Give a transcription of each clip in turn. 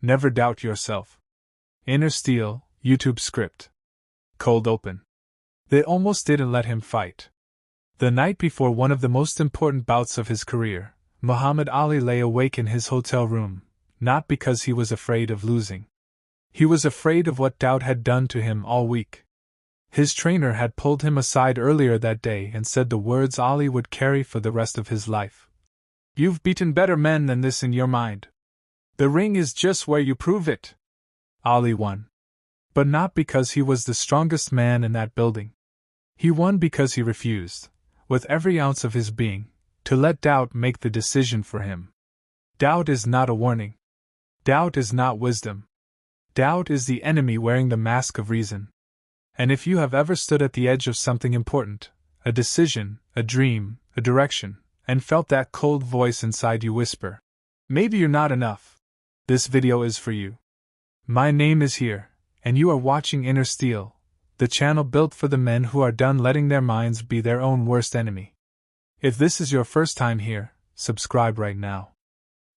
Never doubt yourself. Inner Steel, YouTube script. Cold open. They almost didn't let him fight. The night before one of the most important bouts of his career, Muhammad Ali lay awake in his hotel room, not because he was afraid of losing. He was afraid of what doubt had done to him all week. His trainer had pulled him aside earlier that day and said the words Ali would carry for the rest of his life. You've beaten better men than this in your mind. The ring is just where you prove it. Ali won. But not because he was the strongest man in that building. He won because he refused, with every ounce of his being, to let doubt make the decision for him. Doubt is not a warning. Doubt is not wisdom. Doubt is the enemy wearing the mask of reason. And if you have ever stood at the edge of something important, a decision, a dream, a direction, and felt that cold voice inside you whisper, maybe you're not enough, this video is for you. My name is here, and you are watching Inner Steel, the channel built for the men who are done letting their minds be their own worst enemy. If this is your first time here, subscribe right now.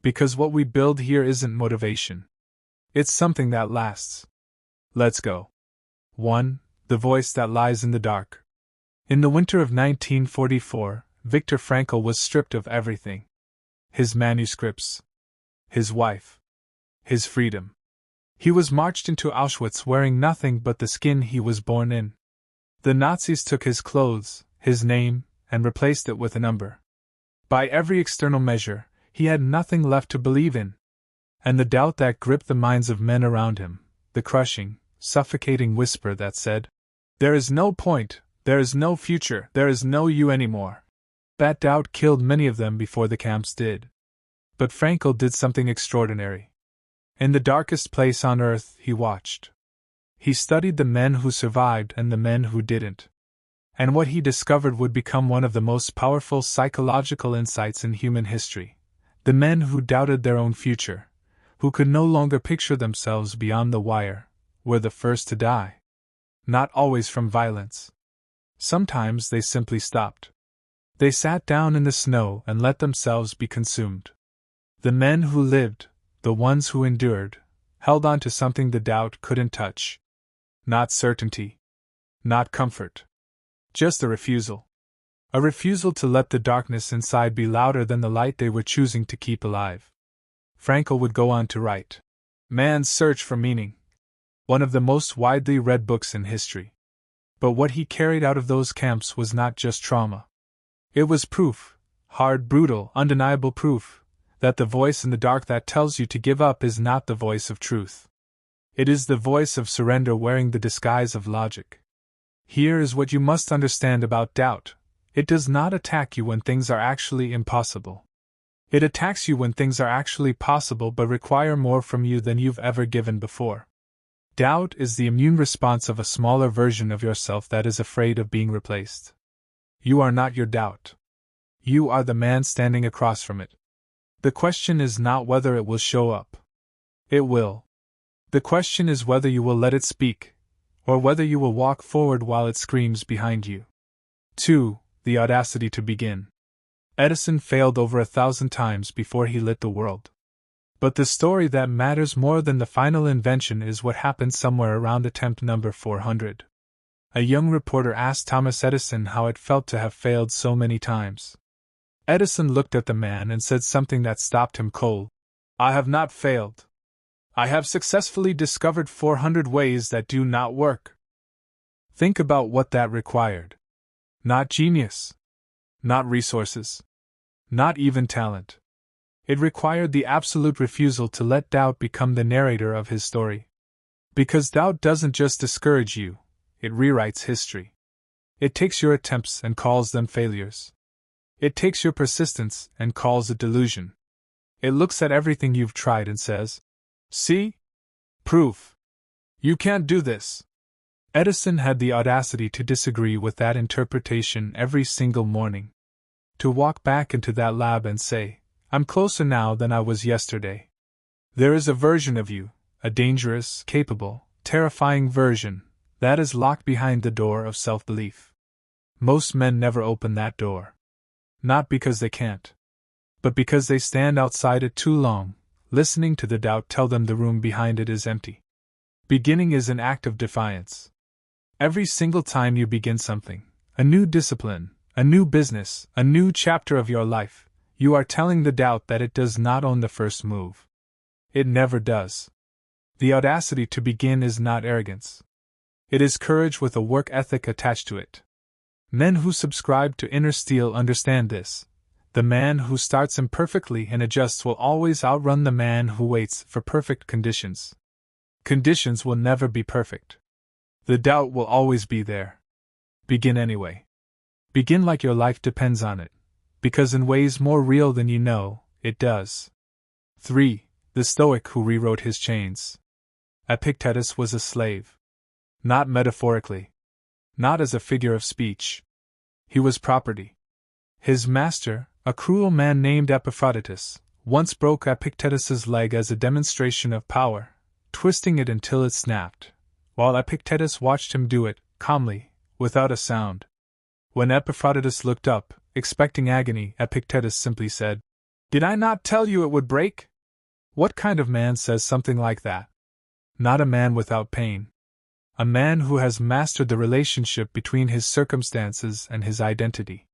Because what we build here isn't motivation. It's something that lasts. Let's go. 1. The voice that lies in the dark. In the winter of 1944, Viktor Frankl was stripped of everything. His manuscripts. His wife. His freedom. He was marched into Auschwitz wearing nothing but the skin he was born in. The Nazis took his clothes, his name, and replaced it with a number. By every external measure, he had nothing left to believe in. And the doubt that gripped the minds of men around him, the crushing, suffocating whisper that said, "There is no point, there is no future, there is no you anymore." That doubt killed many of them before the camps did. But Frankl did something extraordinary. In the darkest place on earth, he watched. He studied the men who survived and the men who didn't. And what he discovered would become one of the most powerful psychological insights in human history. The men who doubted their own future, who could no longer picture themselves beyond the wire, were the first to die. Not always from violence. Sometimes they simply stopped. They sat down in the snow and let themselves be consumed. The men who lived, the ones who endured, held on to something the doubt couldn't touch. Not certainty. Not comfort. Just a refusal. A refusal to let the darkness inside be louder than the light they were choosing to keep alive. Frankl would go on to write, Man's Search for Meaning, one of the most widely read books in history. But what he carried out of those camps was not just trauma. It was proof, hard, brutal, undeniable proof, that the voice in the dark that tells you to give up is not the voice of truth. It is the voice of surrender wearing the disguise of logic. Here is what you must understand about doubt. It does not attack you when things are actually impossible. It attacks you when things are actually possible but require more from you than you've ever given before. Doubt is the immune response of a smaller version of yourself that is afraid of being replaced. You are not your doubt. You are the man standing across from it. The question is not whether it will show up. It will. The question is whether you will let it speak, or whether you will walk forward while it screams behind you. 2. The audacity to begin. Edison failed over 1,000 times before he lit the world. But the story that matters more than the final invention is what happened somewhere around attempt number 400. A young reporter asked Thomas Edison how it felt to have failed so many times. Edison looked at the man and said something that stopped him cold. I have not failed. I have successfully discovered 400 ways that do not work. Think about what that required. Not genius. Not resources. Not even talent. It required the absolute refusal to let doubt become the narrator of his story. Because doubt doesn't just discourage you, it rewrites history. It takes your attempts and calls them failures. It takes your persistence and calls it delusion. It looks at everything you've tried and says, see? Proof. You can't do this. Edison had the audacity to disagree with that interpretation every single morning. To walk back into that lab and say, I'm closer now than I was yesterday. There is a version of you, a dangerous, capable, terrifying version, that is locked behind the door of self-belief. Most men never open that door. Not because they can't, but because they stand outside it too long, listening to the doubt tell them the room behind it is empty. Beginning is an act of defiance. Every single time you begin something, a new discipline, a new business, a new chapter of your life, you are telling the doubt that it does not own the first move. It never does. The audacity to begin is not arrogance. It is courage with a work ethic attached to it. Men who subscribe to inner steel understand this. The man who starts imperfectly and adjusts will always outrun the man who waits for perfect conditions. Conditions will never be perfect. The doubt will always be there. Begin anyway. Begin like your life depends on it, because in ways more real than you know, it does. 3. The Stoic who rewrote his chains. Epictetus was a slave. Not metaphorically. Not as a figure of speech. He was property. His master, a cruel man named Epictetus, once broke Epictetus's leg as a demonstration of power, twisting it until it snapped, while Epictetus watched him do it, calmly, without a sound. When Epictetus looked up, expecting agony, Epictetus simply said, "Did I not tell you it would break?" What kind of man says something like that? Not a man without pain. A man who has mastered the relationship between his circumstances and his identity.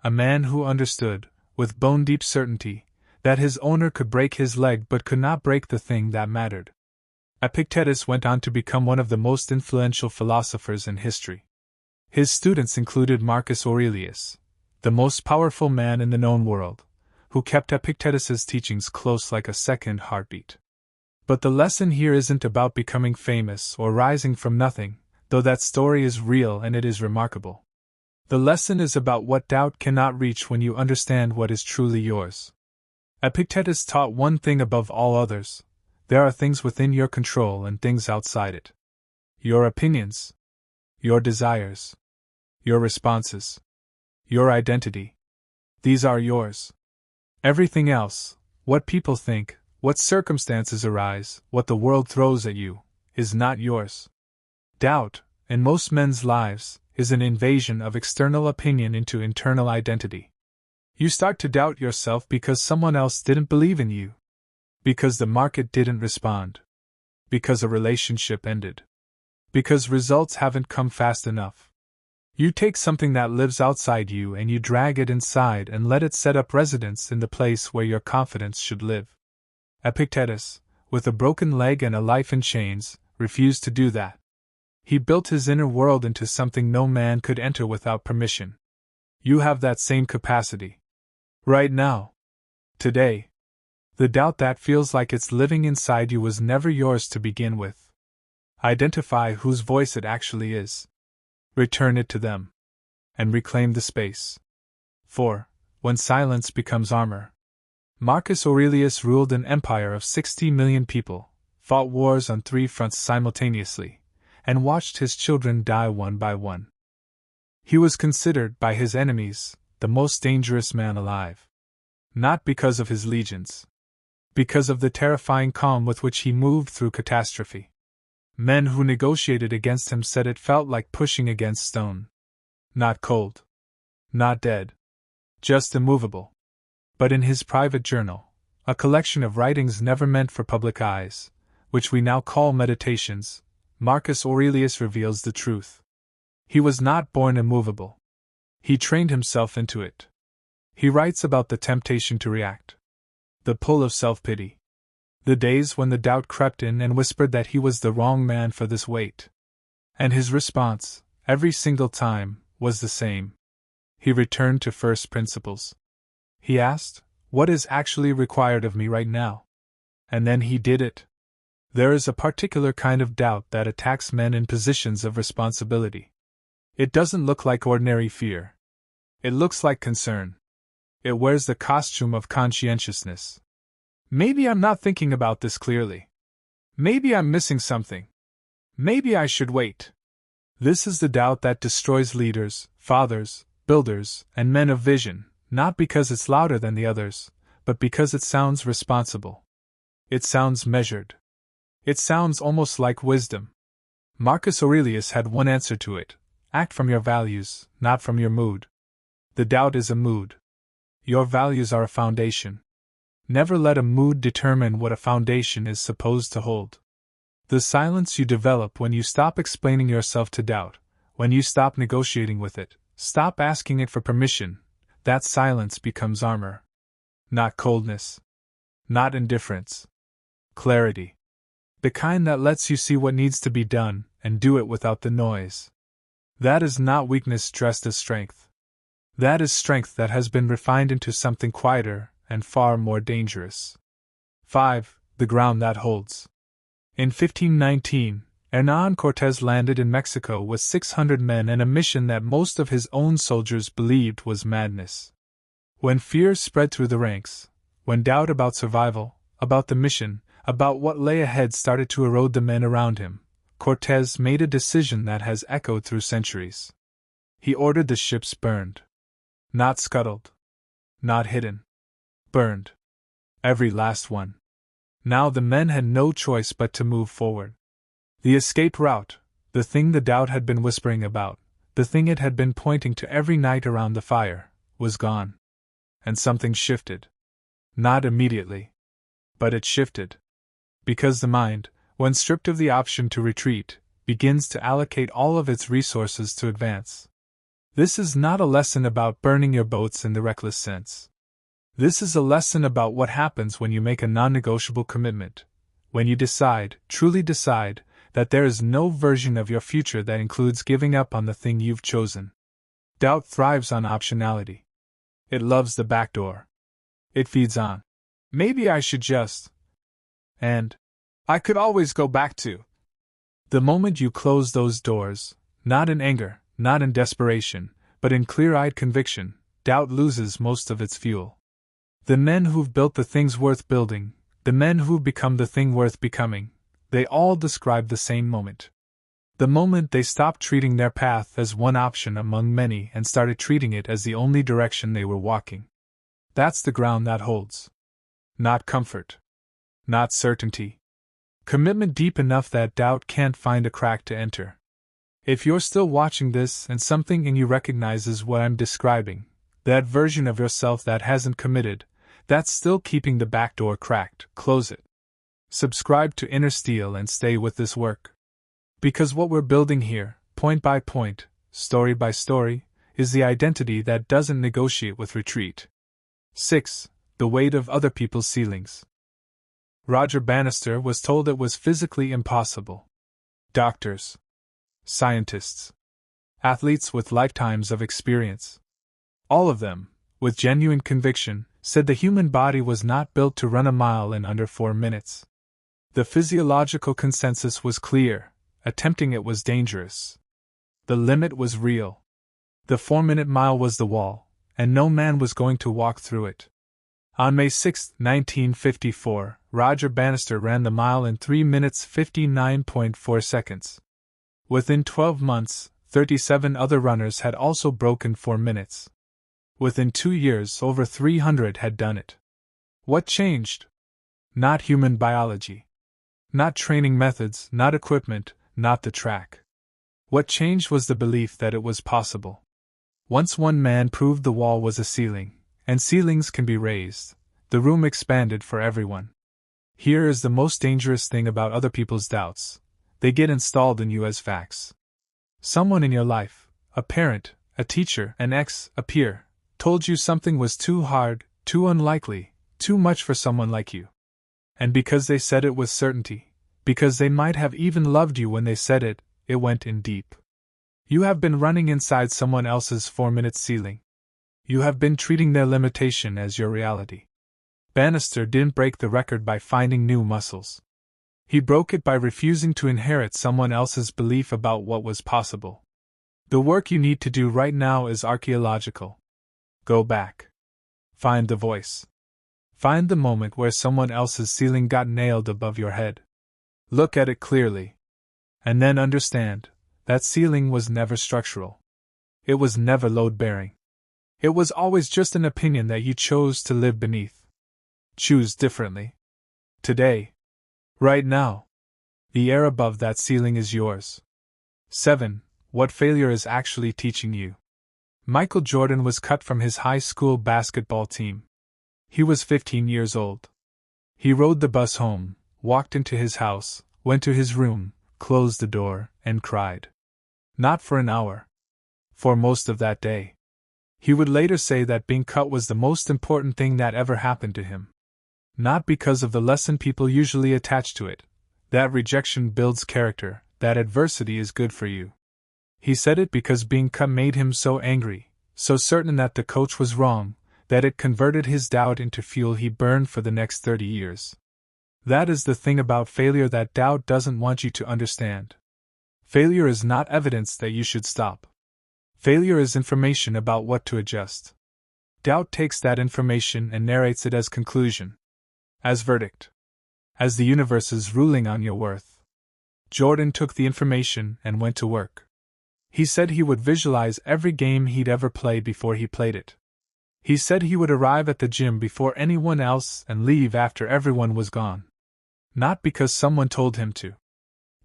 A man who understood, with bone-deep certainty, that his owner could break his leg but could not break the thing that mattered. Epictetus went on to become one of the most influential philosophers in history. His students included Marcus Aurelius, the most powerful man in the known world, who kept Epictetus's teachings close like a second heartbeat. But the lesson here isn't about becoming famous or rising from nothing, though that story is real and it is remarkable. The lesson is about what doubt cannot reach when you understand what is truly yours. Epictetus taught one thing above all others: there are things within your control and things outside it. Your opinions, your desires, your responses, your identity. These are yours. Everything else, what people think, what circumstances arise, what the world throws at you, is not yours. Doubt, in most men's lives, is an invasion of external opinion into internal identity. You start to doubt yourself because someone else didn't believe in you. Because the market didn't respond. Because a relationship ended. Because results haven't come fast enough. You take something that lives outside you and you drag it inside and let it set up residence in the place where your confidence should live. Epictetus, with a broken leg and a life in chains, refused to do that. He built his inner world into something no man could enter without permission. You have that same capacity. Right now. Today. The doubt that feels like it's living inside you was never yours to begin with. Identify whose voice it actually is. Return it to them. And reclaim the space. 4. When silence becomes armor. Marcus Aurelius ruled an empire of 60 million people, fought wars on 3 fronts simultaneously, and watched his children die one by one. He was considered by his enemies the most dangerous man alive. Not because of his legions. Because of the terrifying calm with which he moved through catastrophe. Men who negotiated against him said it felt like pushing against stone. Not cold. Not dead. Just immovable. But in his private journal, a collection of writings never meant for public eyes, which we now call meditations, Marcus Aurelius reveals the truth. He was not born immovable. He trained himself into it. He writes about the temptation to react. The pull of self-pity. The days when the doubt crept in and whispered that he was the wrong man for this weight. And his response, every single time, was the same. He returned to first principles. He asked, "What is actually required of me right now?" And then he did it. There is a particular kind of doubt that attacks men in positions of responsibility. It doesn't look like ordinary fear. It looks like concern. It wears the costume of conscientiousness. Maybe I'm not thinking about this clearly. Maybe I'm missing something. Maybe I should wait. This is the doubt that destroys leaders, fathers, builders, and men of vision, not because it's louder than the others, but because it sounds responsible. It sounds measured. It sounds almost like wisdom. Marcus Aurelius had one answer to it: act from your values, not from your mood. The doubt is a mood. Your values are a foundation. Never let a mood determine what a foundation is supposed to hold. The silence you develop when you stop explaining yourself to doubt, when you stop negotiating with it, stop asking it for permission, that silence becomes armor. Not coldness. Not indifference. Clarity. The kind that lets you see what needs to be done and do it without the noise. That is not weakness dressed as strength. That is strength that has been refined into something quieter and far more dangerous. 5. The ground that holds. In 1519, Hernán Cortés landed in Mexico with 600 men and a mission that most of his own soldiers believed was madness. When fear spread through the ranks, when doubt about survival, about the mission, about what lay ahead started to erode the men around him, Cortés made a decision that has echoed through centuries. He ordered the ships burned. Not scuttled. Not hidden. Burned. Every last one. Now the men had no choice but to move forward. The escape route, the thing the doubt had been whispering about, the thing it had been pointing to every night around the fire, was gone. And something shifted. Not immediately. But it shifted. Because the mind, when stripped of the option to retreat, begins to allocate all of its resources to advance. This is not a lesson about burning your boats in the reckless sense. This is a lesson about what happens when you make a non-negotiable commitment, when you decide, truly decide, that there is no version of your future that includes giving up on the thing you've chosen. Doubt thrives on optionality. It loves the back door. It feeds on, maybe I should just, and I could always go back to. The moment you close those doors, not in anger, not in desperation, but in clear-eyed conviction, doubt loses most of its fuel. The men who've built the things worth building, the men who've become the thing worth becoming, they all describe the same moment. The moment they stopped treating their path as one option among many and started treating it as the only direction they were walking. That's the ground that holds. Not comfort. Not certainty. Commitment deep enough that doubt can't find a crack to enter. If you're still watching this and something in you recognizes what I'm describing, that version of yourself that hasn't committed, that's still keeping the back door cracked, close it. Subscribe to Inner Steel and stay with this work. Because what we're building here, point by point, story by story, is the identity that doesn't negotiate with retreat. 6. The weight of other people's ceilings. Roger Bannister was told it was physically impossible. Doctors, scientists, athletes with lifetimes of experience, all of them, with genuine conviction, said the human body was not built to run a mile in under 4 minutes. The physiological consensus was clear. Attempting it was dangerous. The limit was real. The 4-minute mile was the wall, and no man was going to walk through it. On May 6, 1954, Roger Bannister ran the mile in 3 minutes 59.4 seconds. Within 12 months, 37 other runners had also broken 4 minutes. Within 2 years, over 300 had done it. What changed? Not human biology. Not training methods, not equipment, not the track. What changed was the belief that it was possible. Once one man proved the wall was a ceiling, and ceilings can be raised, the room expanded for everyone. Here is the most dangerous thing about other people's doubts. They get installed in you as facts. Someone in your life, a parent, a teacher, an ex, a peer, told you something was too hard, too unlikely, too much for someone like you. And because they said it with certainty, because they might have even loved you when they said it, it went in deep. You have been running inside someone else's 4-minute ceiling. You have been treating their limitation as your reality. Bannister didn't break the record by finding new muscles. He broke it by refusing to inherit someone else's belief about what was possible. The work you need to do right now is archaeological. Go back. Find the voice. Find the moment where someone else's ceiling got nailed above your head. Look at it clearly. And then understand, that ceiling was never structural. It was never load-bearing. It was always just an opinion that you chose to live beneath. Choose differently. Today. Right now. The air above that ceiling is yours. 7. What failure is actually teaching you. Michael Jordan was cut from his high school basketball team. He was 15 years old. He rode the bus home, walked into his house, went to his room, closed the door, and cried. Not for an hour. For most of that day. He would later say that being cut was the most important thing that ever happened to him. Not because of the lesson people usually attach to it, that rejection builds character, that adversity is good for you. He said it because being cut made him so angry, so certain that the coach was wrong, that it converted his doubt into fuel he burned for the next 30 years. That is the thing about failure that doubt doesn't want you to understand. Failure is not evidence that you should stop. Failure is information about what to adjust. Doubt takes that information and narrates it as conclusion, as verdict, as the universe's ruling on your worth. Jordan took the information and went to work. He said he would visualize every game he'd ever played before he played it. He said he would arrive at the gym before anyone else and leave after everyone was gone. Not because someone told him to.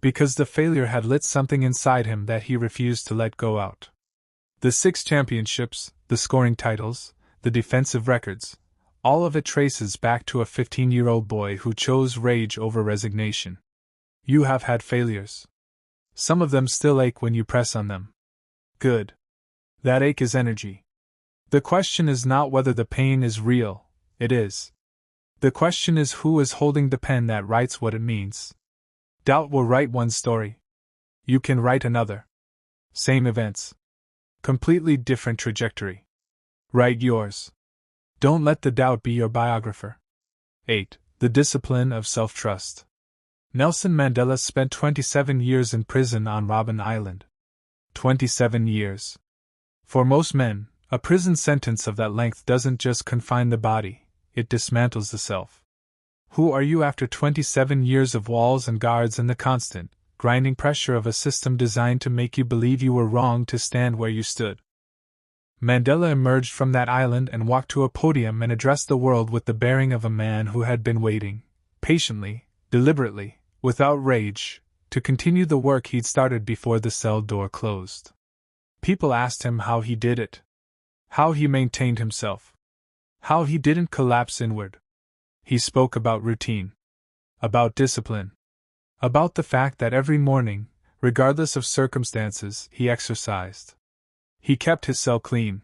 Because the failure had lit something inside him that he refused to let go out. The 6 championships, the scoring titles, the defensive records, all of it traces back to a 15-year-old boy who chose rage over resignation. You have had failures. Some of them still ache when you press on them. Good. That ache is energy. The question is not whether the pain is real, it is. The question is who is holding the pen that writes what it means. Doubt will write one story. You can write another. Same events. Completely different trajectory. Write yours. Don't let the doubt be your biographer. 8. The discipline of self-trust. Nelson Mandela spent 27 years in prison on Robben Island. 27 years. For most men, a prison sentence of that length doesn't just confine the body, it dismantles the self. Who are you after 27 years of walls and guards and the constant, grinding pressure of a system designed to make you believe you were wrong to stand where you stood? Mandela emerged from that island and walked to a podium and addressed the world with the bearing of a man who had been waiting, patiently, deliberately, without rage, to continue the work he'd started before the cell door closed. People asked him how he did it. How he maintained himself. How he didn't collapse inward. He spoke about routine. About discipline. About the fact that every morning, regardless of circumstances, he exercised. He kept his cell clean.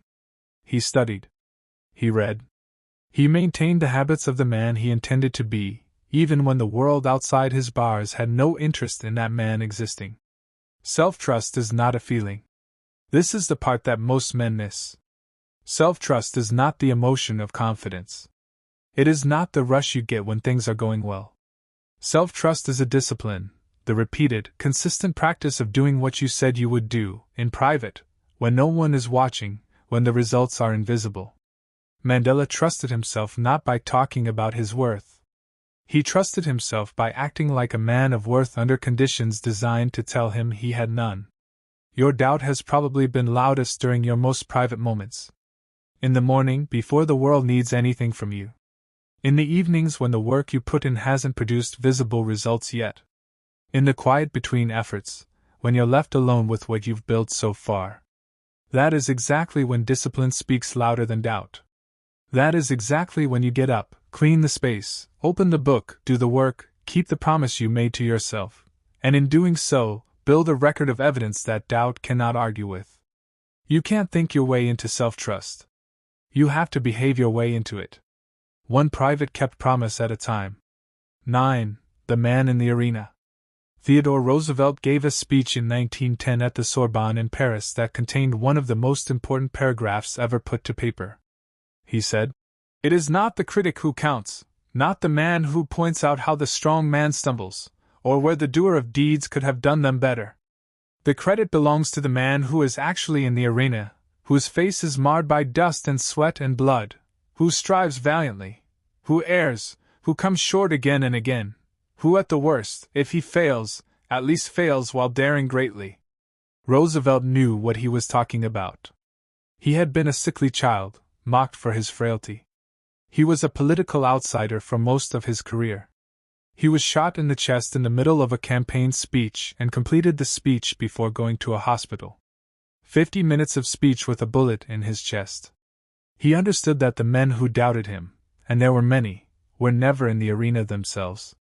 He studied. He read. He maintained the habits of the man he intended to be, even when the world outside his bars had no interest in that man existing. Self-trust is not a feeling. This is the part that most men miss. Self-trust is not the emotion of confidence. It is not the rush you get when things are going well. Self-trust is a discipline, the repeated, consistent practice of doing what you said you would do, in private, when no one is watching, when the results are invisible. Mandela trusted himself not by talking about his worth. He trusted himself by acting like a man of worth under conditions designed to tell him he had none. Your doubt has probably been loudest during your most private moments. In the morning, before the world needs anything from you. In the evenings when the work you put in hasn't produced visible results yet. In the quiet between efforts, when you're left alone with what you've built so far. That is exactly when discipline speaks louder than doubt. That is exactly when you get up, clean the space, open the book, do the work, keep the promise you made to yourself, and in doing so, build a record of evidence that doubt cannot argue with. You can't think your way into self-trust. You have to behave your way into it. One private kept promise at a time. 9. The Man in the Arena. Theodore Roosevelt gave a speech in 1910 at the Sorbonne in Paris that contained one of the most important paragraphs ever put to paper. He said, "It is not the critic who counts, not the man who points out how the strong man stumbles, or where the doer of deeds could have done them better. The credit belongs to the man who is actually in the arena, whose face is marred by dust and sweat and blood, who strives valiantly, who errs, who comes short again and again, who at the worst, if he fails, at least fails while daring greatly." Roosevelt knew what he was talking about. He had been a sickly child, mocked for his frailty. He was a political outsider for most of his career. He was shot in the chest in the middle of a campaign speech and completed the speech before going to a hospital. 50 minutes of speech with a bullet in his chest. He understood that the men who doubted him, and there were many, were never in the arena themselves.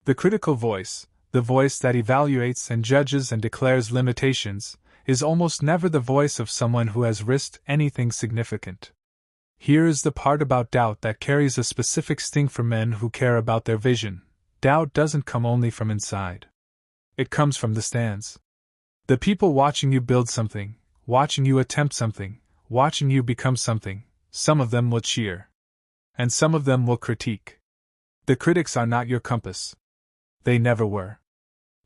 The critical voice, the voice that evaluates and judges and declares limitations, is almost never the voice of someone who has risked anything significant. Here is the part about doubt that carries a specific sting for men who care about their vision. Doubt doesn't come only from inside. It comes from the stands. The people watching you build something, watching you attempt something, watching you become something. Some of them will cheer. And some of them will critique. The critics are not your compass. They never were.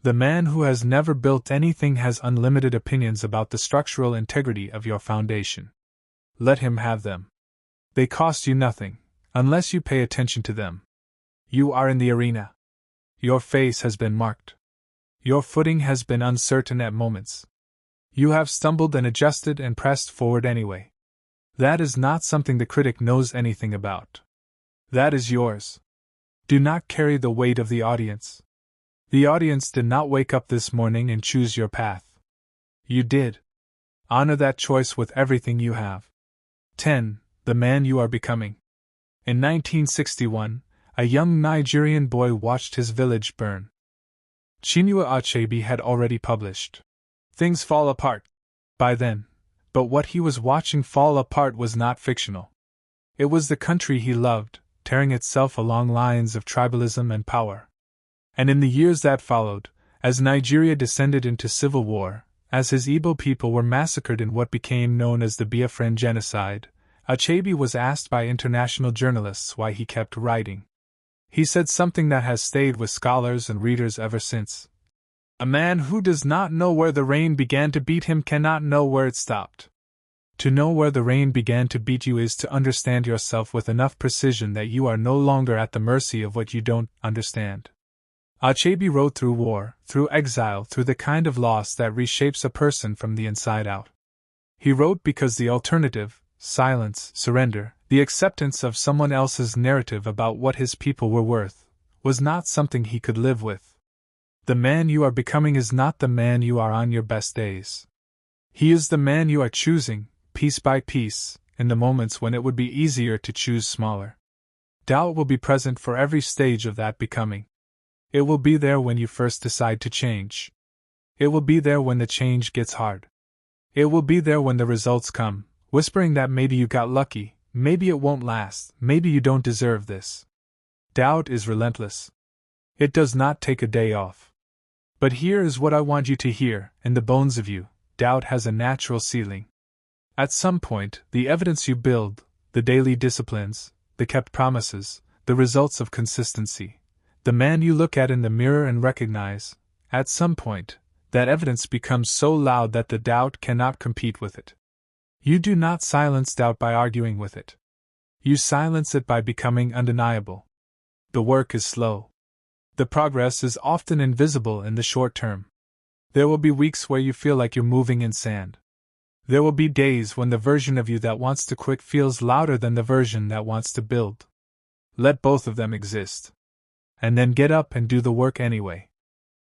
The man who has never built anything has unlimited opinions about the structural integrity of your foundation. Let him have them. They cost you nothing, unless you pay attention to them. You are in the arena. Your face has been marked. Your footing has been uncertain at moments. You have stumbled and adjusted and pressed forward anyway. That is not something the critic knows anything about. That is yours. Do not carry the weight of the audience. The audience did not wake up this morning and choose your path. You did. Honor that choice with everything you have. 10. The man you are becoming. In 1961, a young Nigerian boy watched his village burn. Chinua Achebe had already published Things Fall Apart by then, but what he was watching fall apart was not fictional. It was the country he loved, tearing itself along lines of tribalism and power. And in the years that followed, as Nigeria descended into civil war, as his Igbo people were massacred in what became known as the Biafran genocide, Achebe was asked by international journalists why he kept writing. He said something that has stayed with scholars and readers ever since. A man who does not know where the rain began to beat him cannot know where it stopped. To know where the rain began to beat you is to understand yourself with enough precision that you are no longer at the mercy of what you don't understand. Achebe wrote through war, through exile, through the kind of loss that reshapes a person from the inside out. He wrote because the alternative, silence, surrender, the acceptance of someone else's narrative about what his people were worth, was not something he could live with. The man you are becoming is not the man you are on your best days. He is the man you are choosing, piece by piece, in the moments when it would be easier to choose smaller. Doubt will be present for every stage of that becoming. It will be there when you first decide to change. It will be there when the change gets hard. It will be there when the results come, whispering that maybe you got lucky, maybe it won't last, maybe you don't deserve this. Doubt is relentless. It does not take a day off. But here is what I want you to hear, in the bones of you, doubt has a natural ceiling. At some point, the evidence you build, the daily disciplines, the kept promises, the results of consistency, the man you look at in the mirror and recognize, at some point, that evidence becomes so loud that the doubt cannot compete with it. You do not silence doubt by arguing with it. You silence it by becoming undeniable. The work is slow. The progress is often invisible in the short term. There will be weeks where you feel like you're moving in sand. There will be days when the version of you that wants to quit feels louder than the version that wants to build. Let both of them exist. And then get up and do the work anyway.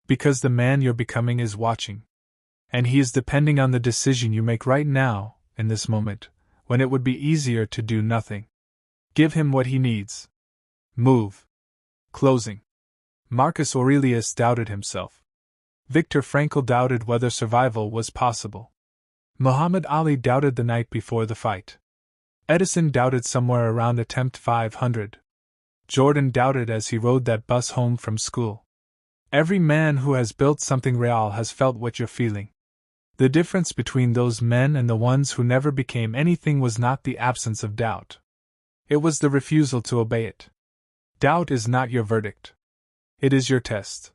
Because the man you're becoming is watching. And he is depending on the decision you make right now, in this moment, when it would be easier to do nothing. Give him what he needs. Move. Closing. Marcus Aurelius doubted himself. Viktor Frankl doubted whether survival was possible. Muhammad Ali doubted the night before the fight. Edison doubted somewhere around attempt 500. Jordan doubted as he rode that bus home from school. Every man who has built something real has felt what you're feeling. The difference between those men and the ones who never became anything was not the absence of doubt. It was the refusal to obey it. Doubt is not your verdict. It is your test.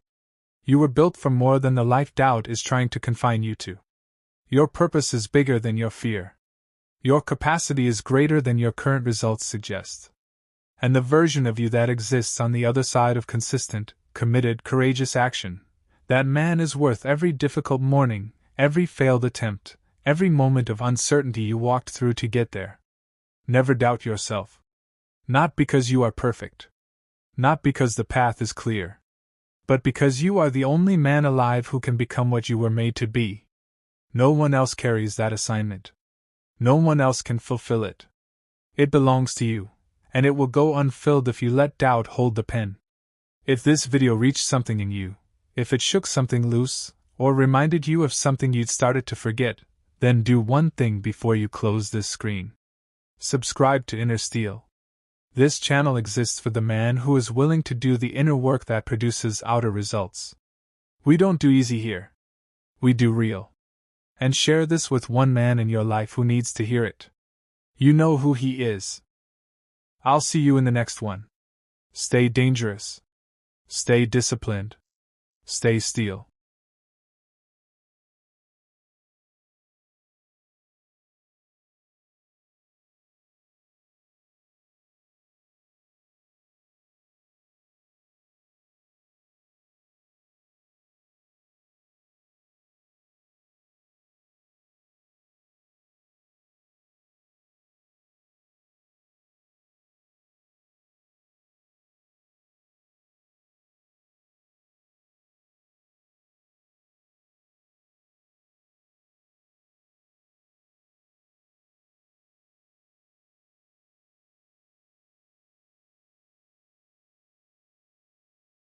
You were built for more than the life doubt is trying to confine you to. Your purpose is bigger than your fear. Your capacity is greater than your current results suggest. And the version of you that exists on the other side of consistent, committed, courageous action, that man is worth every difficult morning, every failed attempt, every moment of uncertainty you walked through to get there. Never doubt yourself. Not because you are perfect. Not because the path is clear. But because you are the only man alive who can become what you were made to be. No one else carries that assignment. No one else can fulfill it. It belongs to you, and it will go unfilled if you let doubt hold the pen. If this video reached something in you, if it shook something loose, or reminded you of something you'd started to forget, then do one thing before you close this screen. Subscribe to Inner Steel. This channel exists for the man who is willing to do the inner work that produces outer results. We don't do easy here. We do real. And share this with one man in your life who needs to hear it. You know who he is. I'll see you in the next one. Stay dangerous. Stay disciplined. Stay steel.